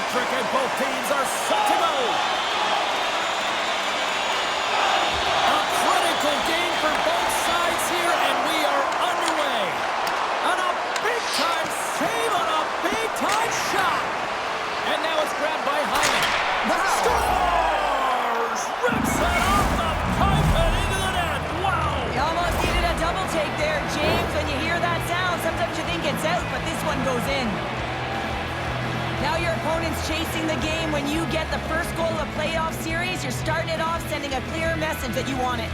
electric, and both teams are set to go. A critical game for both sides here, and we are underway. And a big-time save on a big-time shot. And now it's grabbed by Hyman. Wow. Scores! Rips it off the pipe and into the net. Wow! You almost needed a double take there, James. When you hear that sound, sometimes you think it's out, but this one goes in. Now your opponent's chasing the game. When you get the first goal of a playoff series, you're starting it off sending a clear message that you want it.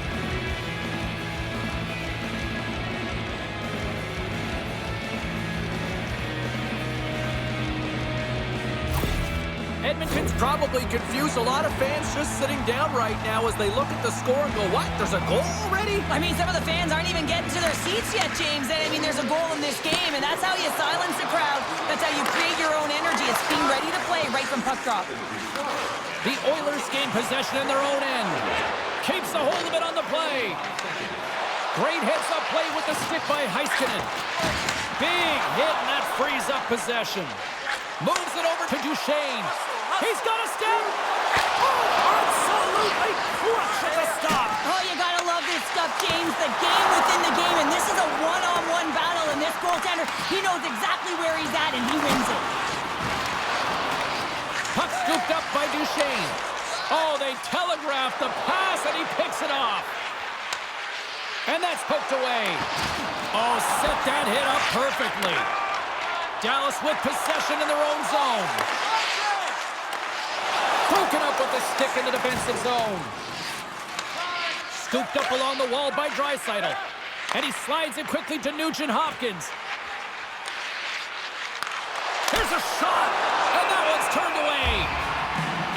Edmonton's probably confused a lot of fans just sitting down right now as they look at the score and go, what? There's a goal already? I mean, some of the fans aren't even getting to their seats yet, James. I mean, there's a goal in this game, and that's how you silence the crowd. That's how you create your own energy. It's being ready to play right from puck drop. The Oilers gain possession in their own end. Keeps a hold of it on the play. Great heads-up play with the stick by Heiskanen. Big hit, and that frees up possession. Moves it over to Duchesne. He's got a step. Oh, absolutely crushes a stop. Oh, you gotta love this stuff, James. The game within the game, and this is a one-on-one battle, and this goaltender, he knows exactly where he's at, and he wins it. Puck scooped up by Duchesne. Oh, they telegraphed the pass, and he picks it off. And that's poked away. Oh, set that hit up perfectly. Dallas with possession in their own zone. Broken up with the stick in the defensive zone. Scooped up along the wall by Draisaitl. And he slides it quickly to Nugent-Hopkins. Here's a shot, and that one's turned away.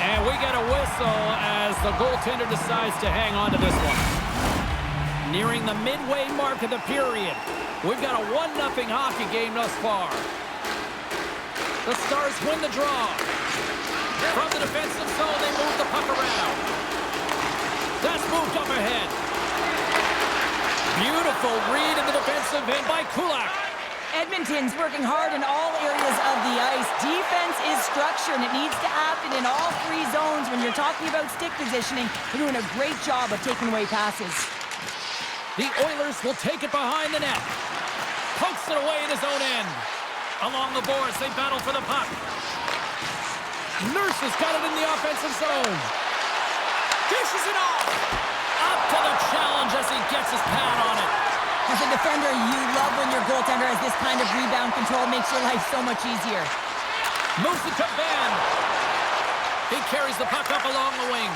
And we get a whistle as the goaltender decides to hang on to this one. Nearing the midway mark of the period. We've got a 1-0 hockey game thus far. The Stars win the draw. From the defensive zone, they move the puck around. That's moved up ahead. Beautiful read in the defensive end by Kulak. Edmonton's working hard in all areas of the ice. Defense is structure, and it needs to happen in all three zones. When you're talking about stick positioning, they're doing a great job of taking away passes. The Oilers will take it behind the net. Pokes it away in his own end. Along the boards, they battle for the puck. Nurse has got it in the offensive zone. Dishes it off. Up to the challenge as he gets his pad on it. As a defender, you love when your goaltender has this kind of rebound control. Makes your life so much easier. Moves it to Ben. He carries the puck up along the wing.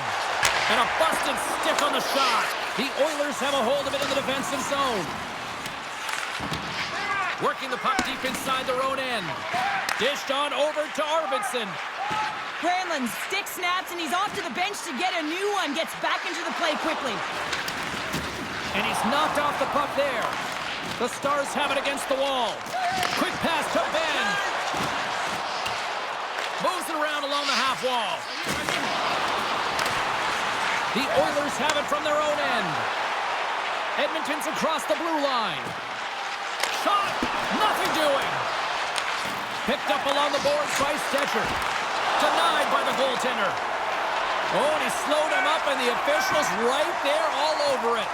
And a busted stick on the shot. The Oilers have a hold of it in the defensive zone. Working the puck deep inside their own end. Dished on over to Arvidsson. Granlund's stick snaps, and he's off to the bench to get a new one. Gets back into the play quickly. And he's knocked off the puck there. The Stars have it against the wall. Quick pass to Ben. Moves it around along the half wall. The Oilers have it from their own end. Edmonton's across the blue line. Shot! Nothing doing! Picked up along the boards by Stetcher. Denied by the goaltender. Oh, and he slowed him up, and the official's right there all over it.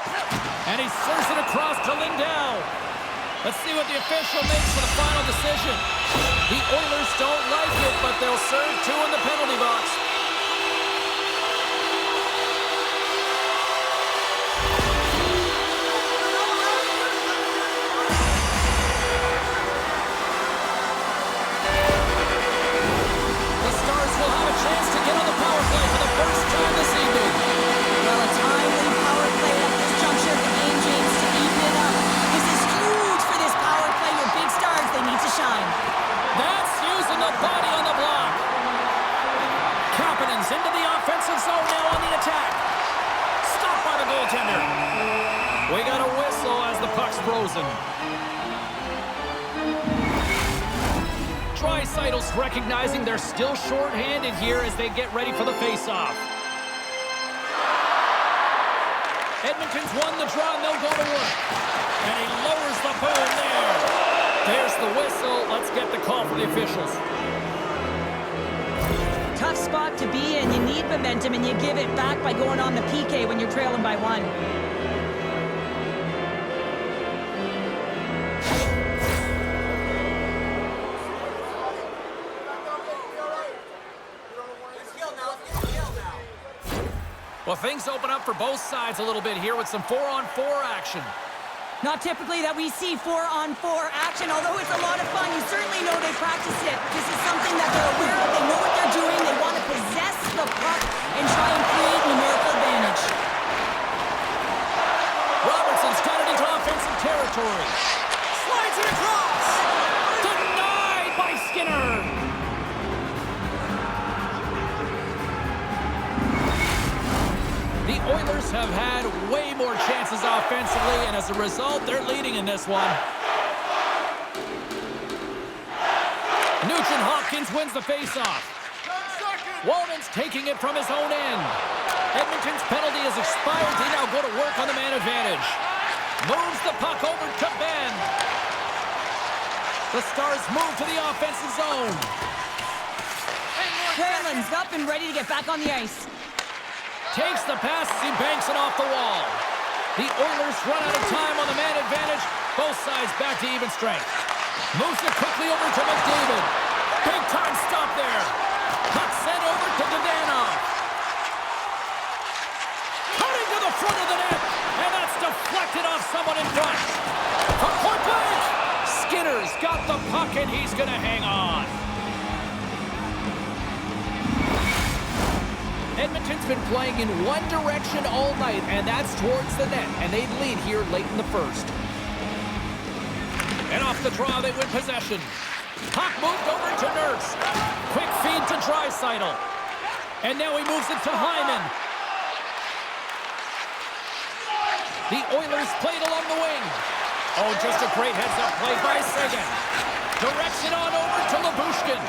And he serves it across to Lindell. Let's see what the official makes for the final decision. The Oilers don't like it, but they'll serve two in the penalty box. Into the offensive zone now on the attack. Stopped by the goaltender. We got a whistle as the puck's frozen. Draisaitl's recognizing they're still short-handed here as they get ready for the face-off. Edmonton's won the draw, and they'll go to work. And he lowers the boom there. There's the whistle. Let's get the call for the officials. tough spot to be in. You need momentum, and you give it back by going on the PK when you're trailing by 1. Well, things open up for both sides a little bit here with some 4-on-4 action. Not typically that we see 4-on-4 action, although it's a lot of fun. You certainly know they practice it. This is something that they're aware of. They know what they're doing. They want to possess the puck and try and create numerical advantage. Robertson's got it into offensive territory. Slides it across. Denied by Skinner. The Oilers have had way more chances offensively, and as a result, they're leading in this one. Nugent-Hopkins wins the faceoff. Walman's taking it from his own end. Edmonton's penalty has expired. They now go to work on the man advantage. Moves the puck over to Ben. The Stars move to the offensive zone. Carlin's up and ready to get back on the ice. Takes the pass as he banks it off the wall. The Oilers run out of time on the man advantage. Both sides back to even strength. Moves it quickly over to McDavid. Big time stop there. Puck sent over to Dadonov. Cutting to the front of the net. And that's deflected off someone in front. From point blank. Skinner's got the puck and he's going to hang on. Edmonton's been playing in one direction all night, and that's towards the net, and they lead here late in the first. And off the draw, they win possession. Puck moved over to Nurse. Quick feed to Draisaitl. And now he moves it to Hyman. The Oilers played along the wing. Oh, just a great heads-up play by Seguin. Directs it on over to Lyubushkin.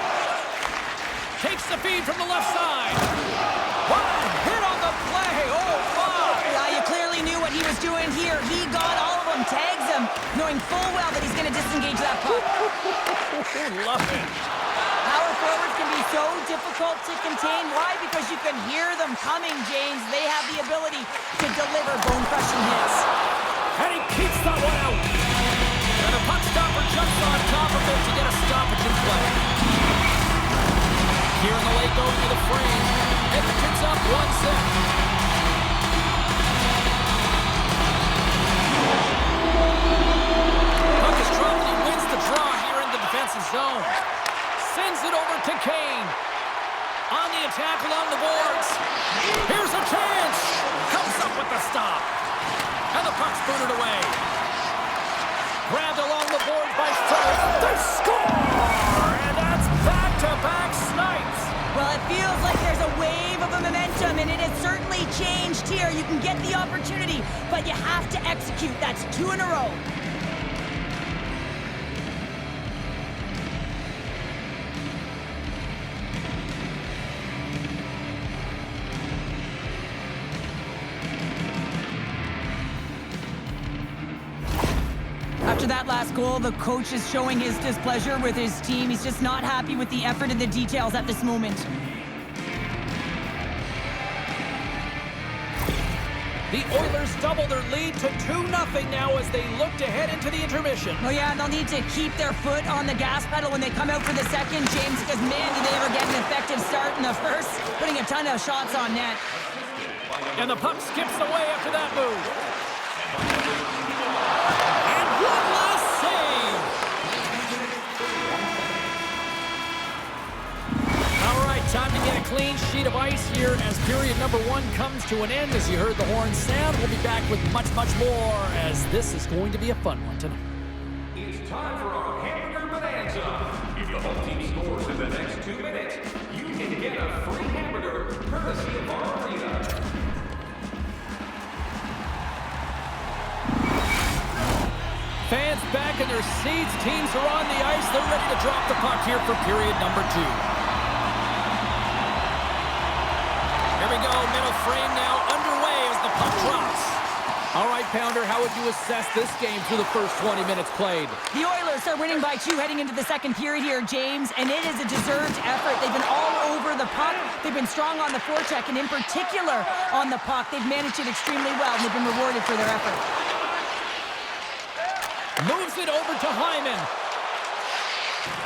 Takes the feed from the left side. Wow, hit on the play. Oh, my. Yeah, you clearly knew what he was doing here. He got all of them, tags them, knowing full well that he's going to disengage that puck. Love it. Power forwards can be so difficult to contain. Why? Because you can hear them coming, James. They have the ability to deliver bone-crushing hits. And he keeps that one out. And the puck stopper jumps on top of it to get a stoppage in play. Here in the late going to the frame. Edmonton's up 1-0. Puck is dropped and he wins the draw here in the defensive zone. Sends it over to Kane. On the attack along the boards. Here's a chance. Comes up with the stop. And the puck's booted away. Grabbed along the boards by Sutter. They score! And that's back-to-back snipes. Well, it feels like there's a wave of momentum, and it has certainly changed here. You can get the opportunity, but you have to execute. That's 2 in a row. After that last goal, the coach is showing his displeasure with his team. He's just not happy with the effort and the details at this moment. The Oilers double their lead to 2-0 now as they look to head into the intermission. Oh yeah, and they'll need to keep their foot on the gas pedal when they come out for the second, James, because man, did they ever get an effective start in the first, putting a ton of shots on net. And the puck skips away after that move. And one last save. All right, time to get a clean sheet of ice here as period number 1 comes to an end. As you heard the horn sound, we'll be back with much, much more as this is going to be a fun one tonight. It's time for our Hamburger Bonanza. If the home team scores in the next 2 minutes, you can get a free hamburger courtesy of our arena. Fans back in their seats. Teams are on the ice. They're ready to drop the puck here for period number 2. Here we go. Middle frame now underway as the puck drops. All right, Pounder, how would you assess this game through the first 20 minutes played? The Oilers are winning by 2 heading into the second period here, James, and it is a deserved effort. They've been all over the puck. They've been strong on the forecheck, and in particular on the puck. They've managed it extremely well, and they've been rewarded for their effort. Moves it over to Hyman.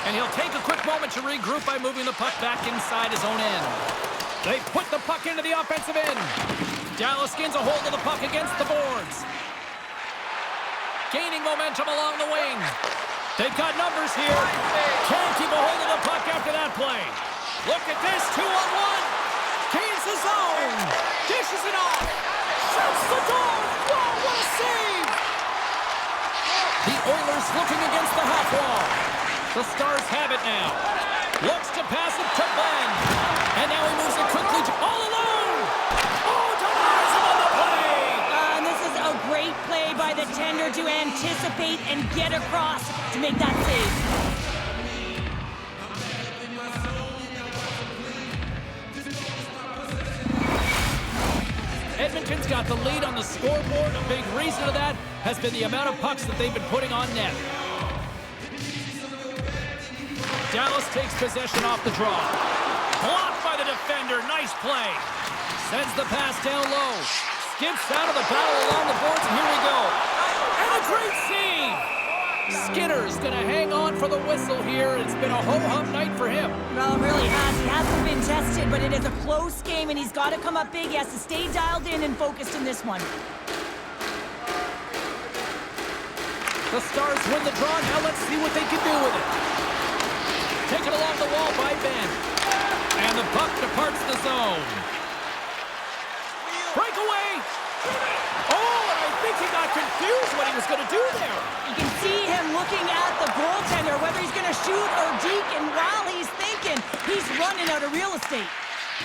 And he'll take a quick moment to regroup by moving the puck back inside his own end. They put the puck into the offensive end. Dallas gains a hold of the puck against the boards. Gaining momentum along the wing. They've got numbers here. Can't keep a hold of the puck after that play. Look at this, 2-on-1. Gains the zone. Dishes it off. Shuts the door. Whoa, what a save. The Oilers looking against the half wall. The Stars have it now. Looks to pass it to Ben. And now he moves it quickly to all alone. Oh, denies him on the play. And this is a great play by the tender to anticipate and get across to make that save. Edmonton's got the lead on the scoreboard. A big reason of that has been the amount of pucks that they've been putting on net. Dallas takes possession off the draw. Blocked by the defender. Nice play. Sends the pass down low. Skips out of the battle along the boards, and here we go. And a great save! Skinner's going to hang on for the whistle here. It's been a ho-hum night for him. Well, it really has. He hasn't been tested, but it is a close game, and he's got to come up big. He has to stay dialed in and focused in this one. The Stars win the draw. Now let's see what they can do with it. Taken along the wall by Ben. And the puck departs the zone. Breakaway! Oh, and I think he got confused what he was going to do there. You can see him looking at the goaltender, whether he's going to shoot or deke, and while he's thinking, he's running out of real estate.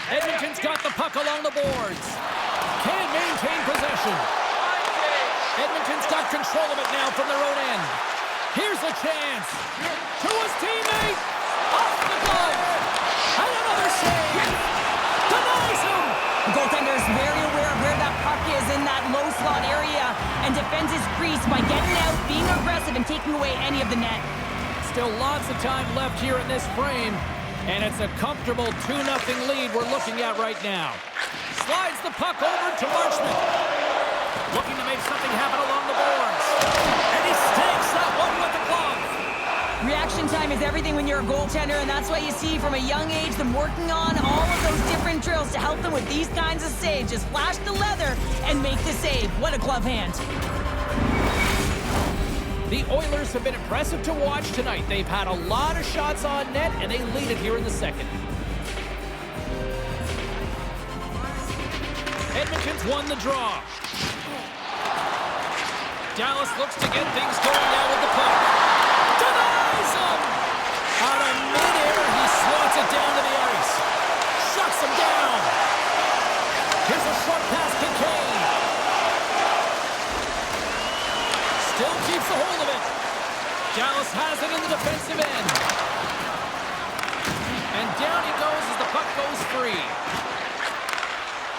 Edmonton's got the puck along the boards. Can't maintain possession. Edmonton's got control of it now from their own end. Here's a chance. To his teammate. Off the glove. And another save. Denies him. The goaltender is very aware of where that puck is in that low slot area and defends his crease by getting out, being aggressive, and taking away any of the net. Still lots of time left here in this frame, and it's a comfortable 2-0 lead we're looking at right now. Slides the puck over to Marchment. Looking to make something happen along the boards. And he stakes that one with the glove. Reaction time is everything when you're a goaltender, and that's why you see from a young age them working on all of those different drills to help them with these kinds of saves. Just flash the leather and make the save. What a glove hand. The Oilers have been impressive to watch tonight. They've had a lot of shots on net, and they lead it here in the second. Edmonton's won the draw. Dallas looks to get things going now with the puck. Denies him! Out of midair, he swats it down to the ice. Shuts him down. Here's a short pass to Kane. Still keeps a hold of it. Dallas has it in the defensive end. And down he goes as the puck goes free.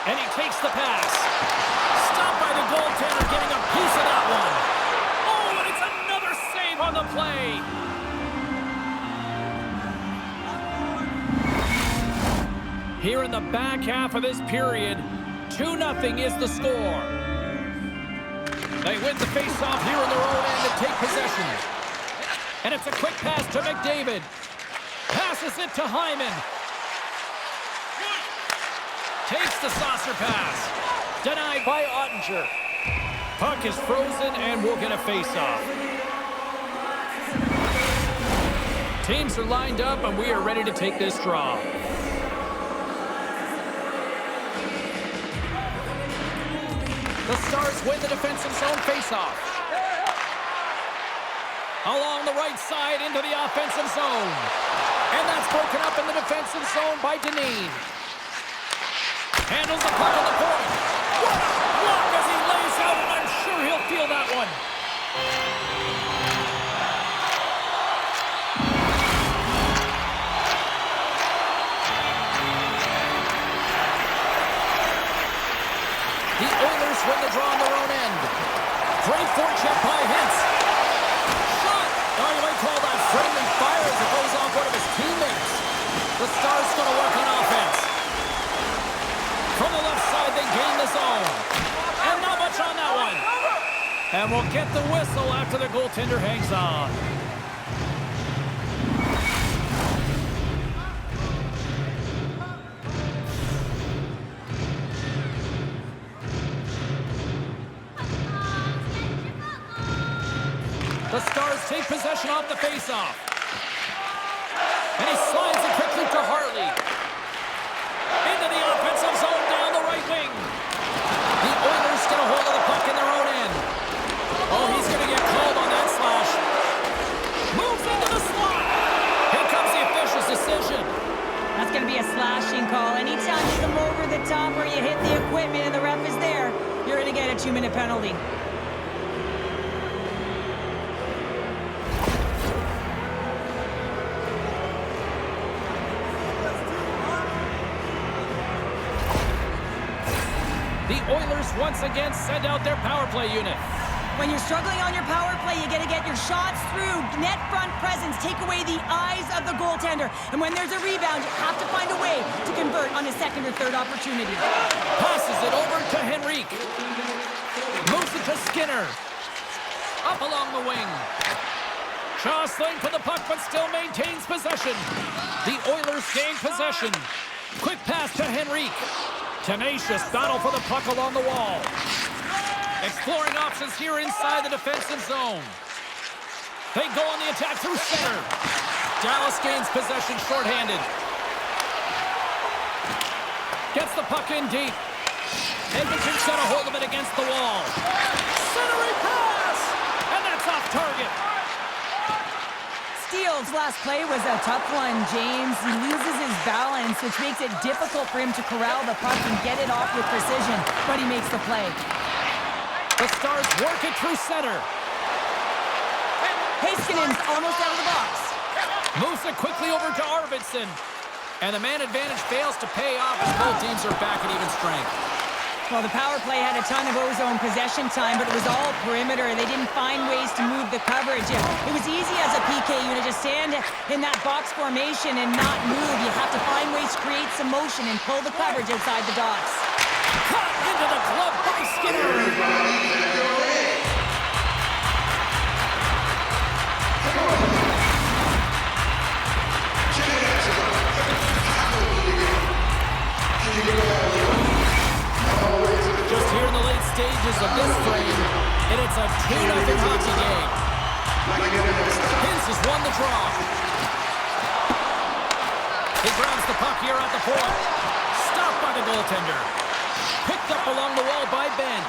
And he takes the pass. Stopped by the goaltender, getting a piece of that one. Oh, and it's another save on the play. Here in the back half of this period, 2-0 is the score. They win the face-off here in their own end and take possession. And it's a quick pass to McDavid. Passes it to Hyman. Takes the saucer pass. Denied by Ottinger. Puck is frozen and we'll get a face-off. Teams are lined up and we are ready to take this draw. The Stars win the defensive zone face-off. Along the right side into the offensive zone. And that's broken up in the defensive zone by Dineen. Handles the puck on the point. What a block as he lays out, and I'm sure he'll feel that one. The Oilers win the draw on their own end. And we'll get the whistle after the goaltender hangs on. The Stars take possession off the faceoff. And he slides it quickly to Hartley. Into the offensive zone down the right wing. The Oilers get a hold of the puck in their own end. Oh, he's going to get called on that slash. Moves into the slot. Here comes the official's decision. That's going to be a slashing call. Anytime you come over the top or you hit the equipment and the ref is there, you're going to get a 2-minute penalty. The Oilers once again send out their power play unit. When you're struggling on your power play, you got to get your shots through. Net front presence, take away the eyes of the goaltender. And when there's a rebound, you have to find a way to convert on a second or third opportunity. Passes it over to Henrique. Moves it to Skinner. Up along the wing. Jostling for the puck, but still maintains possession. The Oilers gain possession. Quick pass to Henrique. Tenacious battle for the puck along the wall. Exploring options here inside the defensive zone. They go on the attack through center. Dallas gains possession shorthanded. Gets the puck in deep. Edmonton's got a hold of it against the wall. Centering pass! And that's off target. Steele's last play was a tough one, James. He loses his balance, which makes it difficult for him to corral the puck and get it off with precision, but he makes the play. The Stars work it through center. Heiskanen's almost out of the box. Moves it quickly over to Arvidsson. And the man advantage fails to pay off as both teams are back at even strength. Well, the power play had a ton of ozone possession time, but it was all perimeter. They didn't find ways to move the coverage. It was easy as a PK unit to stand in that box formation and not move. You have to find ways to create some motion and pull the coverage outside the dots. Cut into the glove by Skinner. Just here in the late stages of this frame, and it's a 2-0 hockey game. Hintz has won the draw. He grounds the puck here at the point. Stopped by the goaltender. Picked up along the wall by Ben.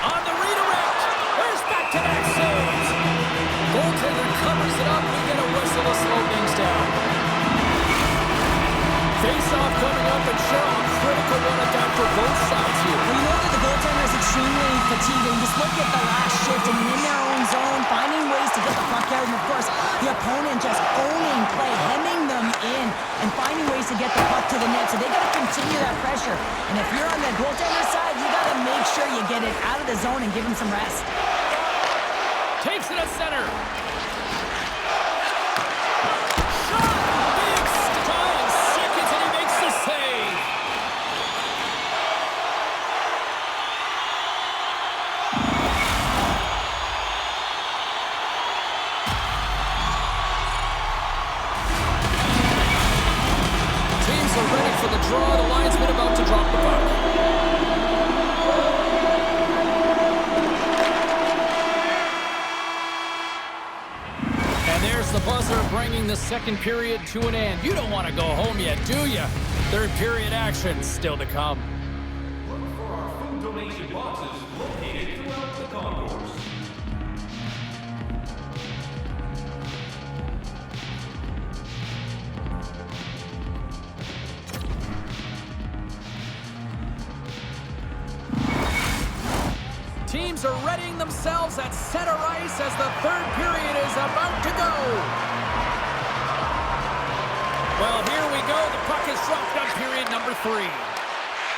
On the redirect. There's back to back saves. Goaltender covers it up. We get a whistle to slow things down. Face-off coming up, and sure, a critical one at that for both sides here. Well, you know that the goaltender is extremely fatigued. Just look at the last shift and in their own zone, finding ways to get the puck out. And, of course, the opponent just owning play, hemming them in, and finding ways to get the puck to the net. So they got to continue that pressure. And if you're on the goaltender side, you got to make sure you get it out of the zone and give him some rest. Takes it at center. Draw, the linesman about to drop the puck. And there's the buzzer bringing the second period to an end. You don't want to go home yet, do you? Third period action still to come. Look for our food donation boxes located throughout the concourse. Teams are readying themselves at center ice as the third period is about to go. Well, here we go. The puck is dropped on period number 3.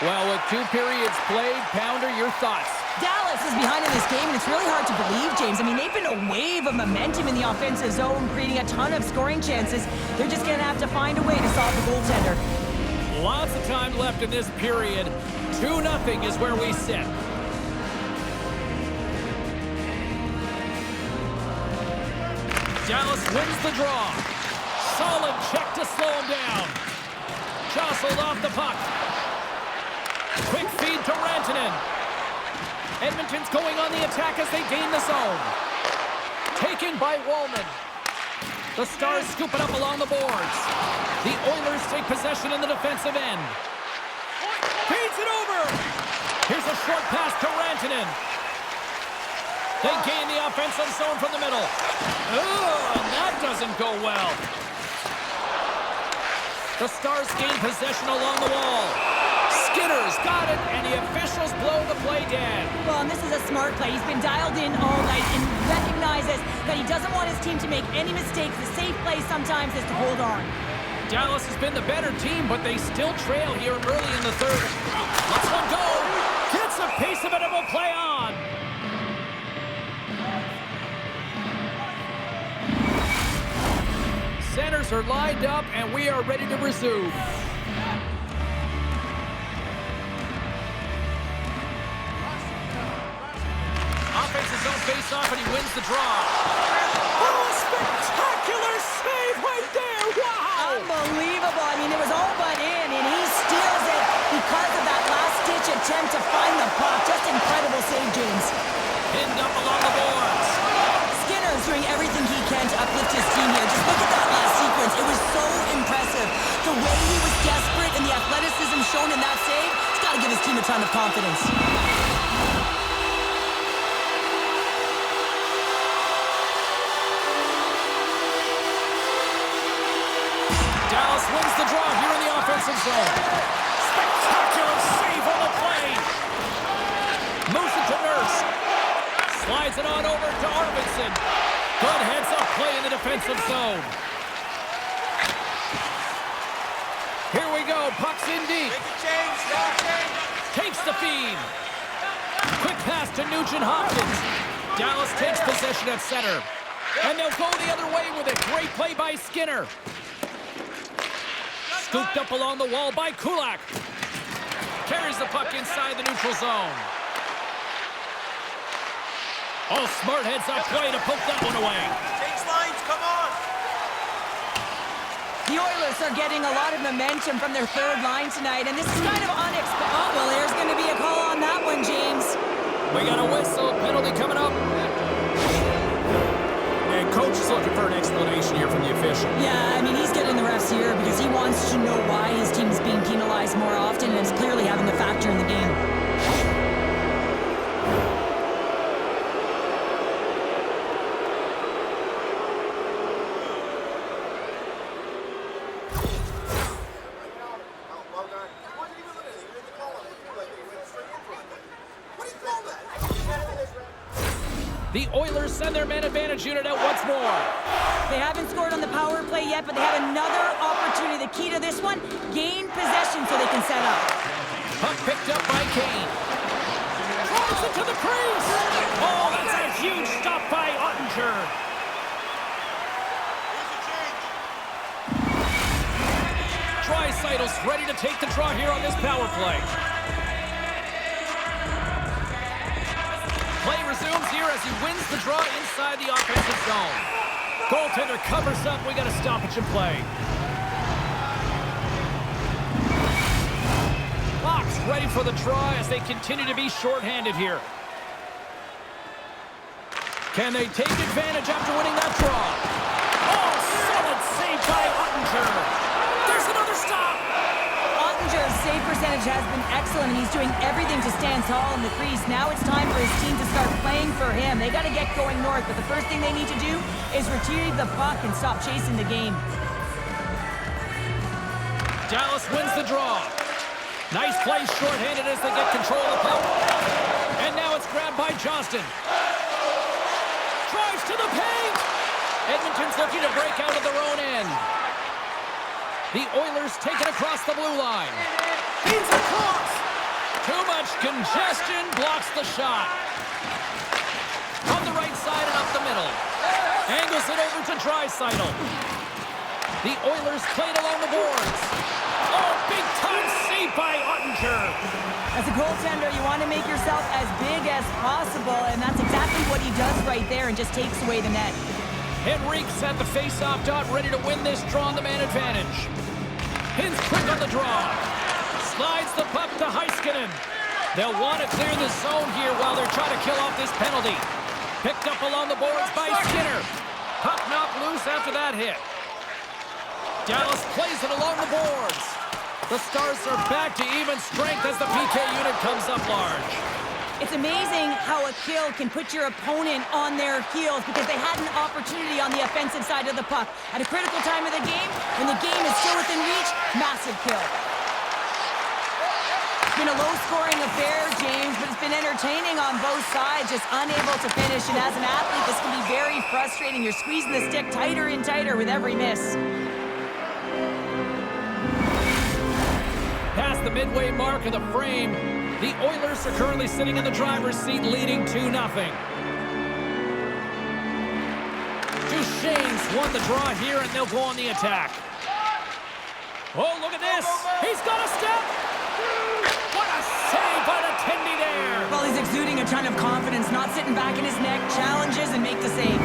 Well, with 2 periods played, Pounder, your thoughts? Dallas is behind in this game, and it's really hard to believe, James. I mean, they've been a wave of momentum in the offensive zone, creating a ton of scoring chances. They're just going to have to find a way to solve the goaltender. Lots of time left in this period. 2-0 is where we sit. Dallas wins the draw. Solid check to slow him down. Jostled off the puck. Quick feed to Rantanen. Edmonton's going on the attack as they gain the zone. Taken by Wallman. The Stars scoop it up along the boards. The Oilers take possession in the defensive end. Feeds it over. Here's a short pass to Rantanen. They gain the offensive zone from the middle. Oh, that doesn't go well. The Stars gain possession along the wall. Skinner's got it, and the officials blow the play dead. Well, and this is a smart play. He's been dialed in all night and recognizes that he doesn't want his team to make any mistakes. The safe play sometimes is to hold on. Dallas has been the better team, but they still trail here early in the third. Let's one go. Gets a piece of it and will play on. Centers are lined up, and we are ready to resume. Offensive zone face-off, and he wins the draw. Oh, a spectacular save right there! Wow! Unbelievable. I mean, it was all but in, and he steals it because of that last-ditch attempt to find the puck. Just incredible save, James. Pinned up along the boards. Skinner's doing everything he can to uplift his team here. Just look at that last sequence. It was so impressive. The way he was desperate and the athleticism shown in that save, it's got to give his team a ton of confidence. Dallas wins the draw here in the offensive zone. Spectacular save on the play. Moves it to Nurse. Slides it on over to Arvidsson. Good heads-up play in the defensive zone. Here we go. Puck's in deep. Takes the feed. Quick pass to Nugent Hopkins. Dallas takes possession at center. And they'll go the other way with it. Great play by Skinner. Scooped up along the wall by Kulak. Carries the puck inside the neutral zone. Oh, smart heads-up play to poke that one away. Change lines, come on! The Oilers are getting a lot of momentum from their third line tonight, and this is kind of unexpected. Oh, well, there's going to be a call on that one, James. We got a whistle. Penalty coming up. And coach is looking for an explanation here from the official. Yeah, I mean, he's getting the refs here because he wants to know why his team is being penalized more often, and it's clearly having a factor in the game. The Oilers send their man advantage unit out once more. They haven't scored on the power play yet, but they have another opportunity. The key to this one, gain possession so they can set up. Puck picked up by Kane. Throws it to the crease. Oh, that's a huge stop by Ottinger. Draisaitl's ready to take the draw here on this power play. Play resumes here as he wins the draw inside the offensive zone. Goaltender covers up. We got a stoppage in play. Fox ready for the draw as they continue to be shorthanded here. Can they take advantage after winning that draw? Oh, solid save by Ottinger. There's another stop. Ottinger's save percentage has been excellent, and he's doing everything to stand tall in the crease. Now it's time for his team to start playing for him. They got to get going north, but the first thing they need to do is retrieve the puck and stop chasing the game. Dallas wins the draw. Nice play shorthanded as they get control of the puck. And now it's grabbed by Johnston. Drives to the paint. Edmonton's looking to break out of their own end. The Oilers take it across the blue line. Feeds across. Too much congestion blocks the shot. On the right side and up the middle. Angles it over to Draisaitl. The Oilers played along the boards. Oh, big time save by Ottinger. As a goaltender, you want to make yourself as big as possible, and that's exactly what he does right there and just takes away the net. Henrique's at the face-off dot, ready to win this draw on the man advantage. Hins quick on the draw. Slides the puck to Heiskanen. They'll want to clear the zone here while they're trying to kill off this penalty. Picked up along the boards by Skinner. Puck knocked loose after that hit. Dallas plays it along the boards. The Stars are back to even strength as the PK unit comes up large. It's amazing how a kill can put your opponent on their heels because they had an opportunity on the offensive side of the puck. At a critical time of the game, when the game is still within reach, massive kill. It's been a low-scoring affair, James, but it's been entertaining on both sides, just unable to finish. And as an athlete, this can be very frustrating. You're squeezing the stick tighter and tighter with every miss. Past the midway mark of the frame, the Oilers are currently sitting in the driver's seat, leading 2-0. Duchesne's won the draw here, and they'll go on the attack. Oh, look at this. He's got a step. What a save by the Tendy there. Well, he's exuding a ton of confidence, not sitting back in his neck, challenges and make the save.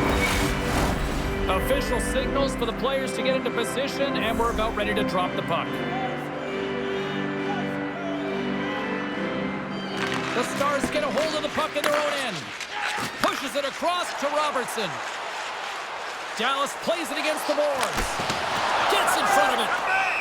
Official signals for the players to get into position, and we're about ready to drop the puck. The Stars get a hold of the puck in their own end. Pushes it across to Robertson. Dallas plays it against the boards. Gets in front of it.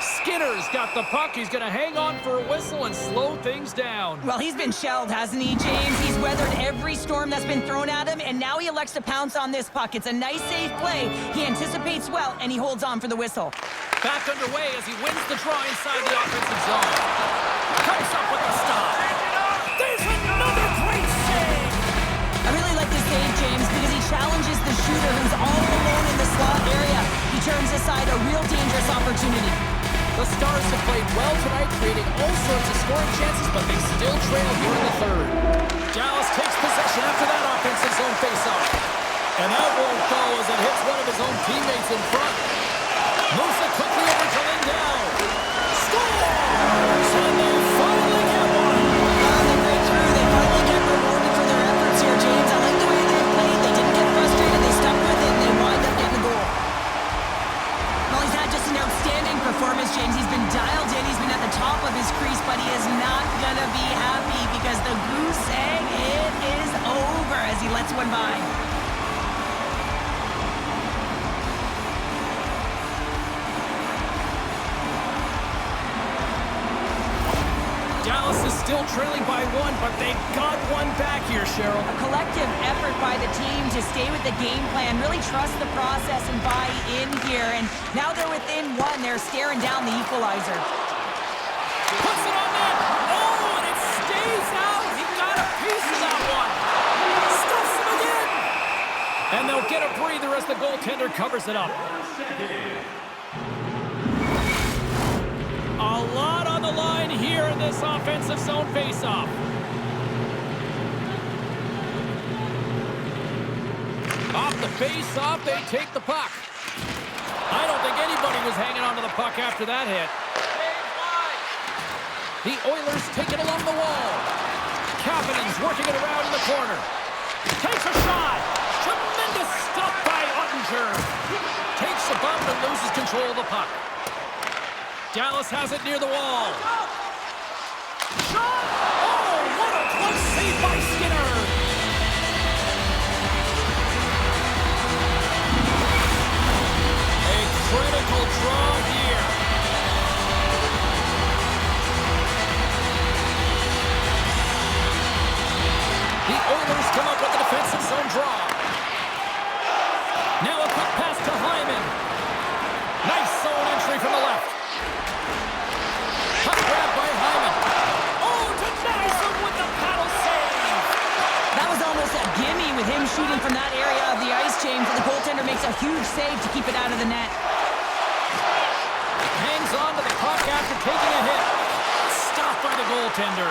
Skinner's got the puck. He's going to hang on for a whistle and slow things down. Well, he's been shelled, hasn't he, James? He's weathered every storm that's been thrown at him, and now he elects to pounce on this puck. It's a nice, safe play. He anticipates well, and he holds on for the whistle. Back underway as he wins the draw inside the offensive zone. Comes up with the stop. There's another great save. I really like this save, James, because he challenges the shooter who's all alone in the slot area. He turns aside a real dangerous opportunity. The Stars have played well tonight, creating all sorts of scoring chances, but they still trail here in the third. Dallas takes possession after that offensive zone faceoff. And that won't go as it hits one of his own teammates in front. Moves it quickly over to Lindell. Scores! And they finally get one. They break through. They finally get rewarded for their efforts here, James. I like the way they played. They didn't get frustrated. They stuck with it, and they wind up getting a goal. Well, he's had just an outstanding performance, James. He's been dialed in. He's been at the top of his crease, but he is not going to be happy because the goose egg, it is over as he lets one by. Dallas is still trailing by one, but they've got one back here, Cheryl. A collective effort by the team to stay with the game plan, really trust the process and buy in here. And now they're within one. They're staring down the equalizer. Puts it on net. Oh, and it stays out. He got a piece of that one. Stuffs him again. And they'll get a breather as the goaltender covers it up. A lot on the line here in this offensive zone faceoff. Off the faceoff, they take the puck. I don't think anybody was hanging onto the puck after that hit. The Oilers take it along the wall. Kapanen's working it around in the corner. Takes a shot. Tremendous stuff by Ottinger. Takes a bump and loses control of the puck. Dallas has it near the wall. Shot! Oh, what a close save by Skinner! A critical draw here. The Oilers come up with a defensive zone draw. Now a quick pass to Hyman. Nice zone entry from the left. Puck grab by Hyman. Oh, denies him with the paddle save. That was almost a gimme with him shooting from that area of the ice, James. The goaltender makes a huge save to keep it out of the net. Hangs on to the puck after taking a hit. Stopped by the goaltender.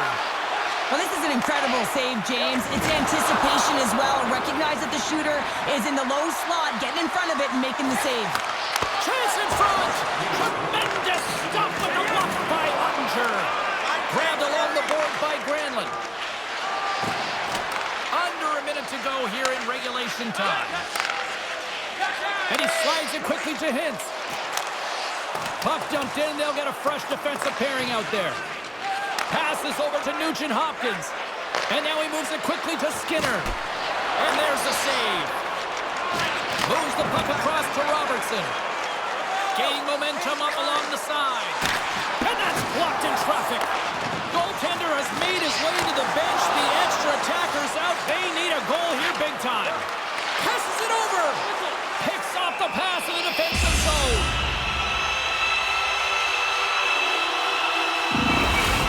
Well, this is an incredible save, James. It's anticipation as well. Recognize that the shooter is in the low slot, getting in front of it and making the save. Chance in front. Tremendous stuff with the block by Ottinger. Grabbed along the board by Granlund. Under a minute to go here in regulation time. And he slides it quickly to Hintz. Puck dumped in, they'll get a fresh defensive pairing out there. Passes over to Nugent-Hopkins. And now he moves it quickly to Skinner. And there's the save. Moves the puck across to Robertson. Gaining momentum up along the side. And that's blocked in traffic. Goaltender has made his way to the bench. The extra attacker's out. They need a goal here big time. Passes it over. Picks off the pass in the defensive zone.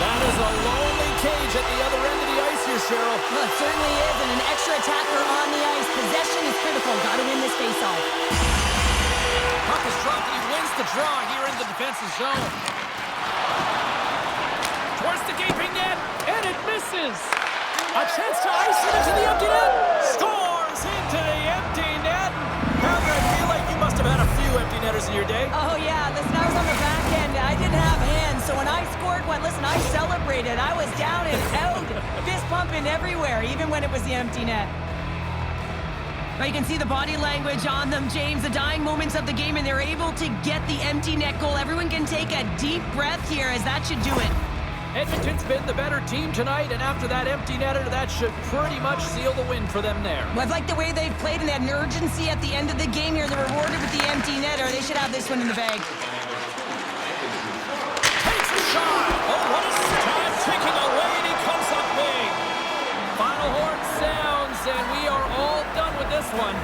That is a lonely cage at the other end of the ice here, Cheryl. Well, it certainly is, and an extra attacker on the ice. Possession is critical. Got to win this faceoff. Puck is dropped and he wins the draw here in the defensive zone. Towards the gaping net, and it misses. A chance to ice it into the empty net. Scores into the empty net. Heather, I feel like you must have had a few empty netters in your day. Oh, yeah. Listen, I was on the back end. I didn't have hands, so when I scored one, listen, I celebrated. I was down and out, fist pumping everywhere, even when it was the empty net. Now you can see the body language on them, James, the dying moments of the game, and they're able to get the empty net goal. Everyone can take a deep breath here, as that should do it. Edmonton's been the better team tonight, and after that empty netter, that should pretty much seal the win for them there. Well, I've liked the way they've played, and they had an urgency at the end of the game here. They're rewarded with the empty netter. They should have this one in the bag. Takes a shot. Oh, what a time ticking away, and he comes up big. Final horn sounds, and we are all done with this one.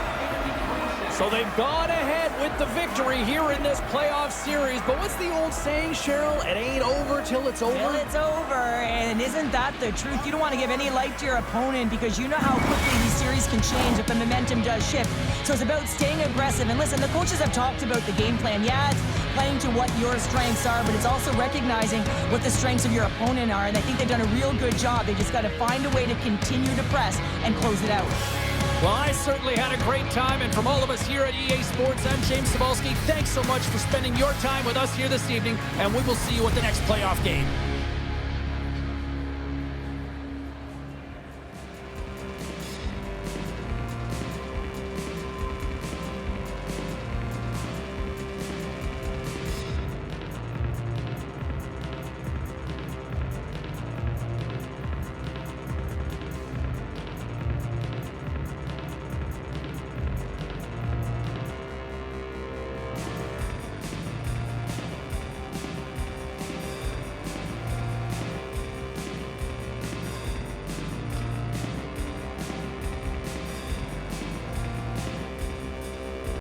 So they've gone ahead with the victory here in this playoff series. But what's the old saying, Cheryl? It ain't over till it's over. Till it's over, and isn't that the truth? You don't want to give any life to your opponent because you know how quickly these series can change if the momentum does shift. So it's about staying aggressive. And listen, the coaches have talked about the game plan. Yeah, it's playing to what your strengths are, but it's also recognizing what the strengths of your opponent are. And I think they've done a real good job. They just got to find a way to continue to press and close it out. Well, I certainly had a great time, and from all of us here at EA Sports, I'm James Cebulski. Thanks so much for spending your time with us here this evening, and we will see you at the next playoff game.